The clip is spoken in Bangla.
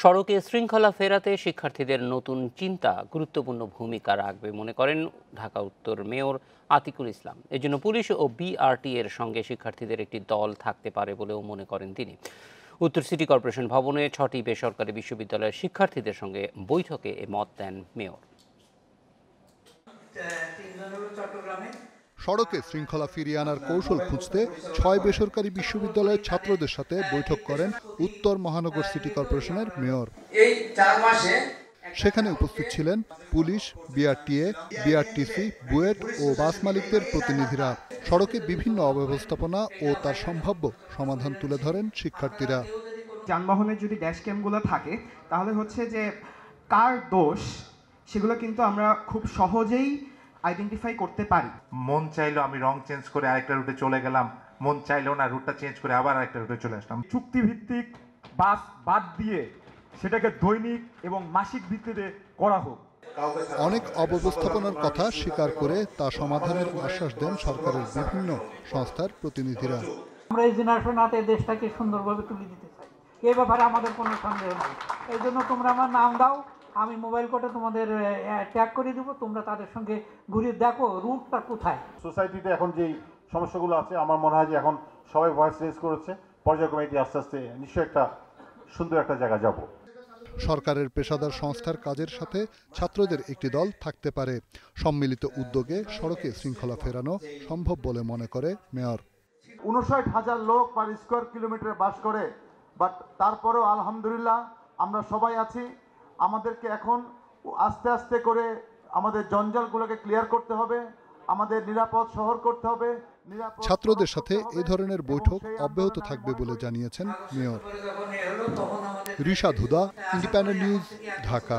সড়কে শৃঙ্খলা ফেরাতে শিক্ষার্থীদের নতুন চিন্তা গুরুত্বপূর্ণ ভূমিকা রাখবে মনে করেন ঢাকা উত্তর মেয়র আতিকুল ইসলাম। এজন্য পুলিশ ও বিআরটি এর সঙ্গে শিক্ষার্থীদের একটি দল থাকতে পারে বলেও মনে করেন তিনি। উত্তর সিটি কর্পোরেশন ভবনে 6টি বেসরকারি বিশ্ববিদ্যালয়ের শিক্ষার্থীদের সঙ্গে বৈঠকে এ মত দেন মেয়র। সড়কে শৃঙ্খলা ফিরিয়ে আনার কৌশল খুঁজতে 6 বেসরকারি বিশ্ববিদ্যালয়ের ছাত্রদের সাথে বৈঠক করেন উত্তর মহানগর সিটি কর্পোরেশনের মেয়র। সেখানে উপস্থিত ছিলেন পুলিশ, বিআরটিএ, বিআরটিসি, বুয়েট ও বাস মালিকদের প্রতিনিধিরা। সড়কে বিভিন্ন অব্যবস্থাপনা ও তার সম্ভাব্য সমাধান তুলে ধরেন শিক্ষার্থীরা। যানবাহনের যদি ড্যাশ ক্যামগুলো থাকে তাহলে হচ্ছে যে কার দোষ সেগুলো কিন্তু আমরা খুব সহজেই আইডেন্টিফাই করতে পারি। মন চাইলো আমি রং চেঞ্জ করে আরেকটা রুটে চলে গেলাম, মন চাইলো না রুটটা চেঞ্জ করে আবার আরেকটা রুটে চলে আসলাম। চুক্তিভিত্তিক বাস বাদ দিয়ে সেটাকে দৈনিক এবং মাসিক ভিত্তিতে করা হোক। অনেক অব্যবস্থাপনার কথা স্বীকার করে তা সমাধানের আশ্বাস দেন সরকারের বিভিন্ন সংস্থার প্রতিনিধিরা। আমরা এই জেনারেশন হাতে দেশটাকে সুন্দরভাবে তুলে দিতে চাই, এই ব্যাপারে আমাদের কোনো সন্দেহ নেই। এই জন্য তোমরা আমার নাম দাও, আমি মোবাইল কোডে তোমাদের ট্যাগ করে দিব, তোমরা তাদের সঙ্গে ঘুরে দেখো রুটটা কোথায়। সোসাইটিতে এখন যেই সমস্যাগুলো আছে আমার মনে হয় যে এখন সবাই ভয়েস রেজ করেছে, পর্যায়ক্রমে এটি আস্তে আস্তে নিশ্চয়ই একটা সুন্দর একটা জায়গা যাব। সরকারের পেশাদার সংস্থার কাজের সাথে ছাত্রদের একটি দল থাকতে পারে। সম্মিলিত উদ্যোগে সড়কে শৃঙ্খলা ফেরানো সম্ভব বলে মনে করে মেয়র। 59,000 লোক পার স্কোয়ার কিলোমিটারে বাস করে, বাট তারপরেও আলহামদুলিল্লাহ আমরা সবাই আছি। আমাদেরকে এখন আস্তে আস্তে করে আমাদের জঞ্জালগুলোকে ক্লিয়ার করতে হবে, আমাদের নিরাপদ শহর করতে হবে। ছাত্রদের সাথে এ ধরনের বৈঠক অব্যাহত থাকবে বলে জানিয়েছেন মেয়র। রিশাদ হুদা, ইন্ডিপেন্ডেন্ট নিউজ, ঢাকা।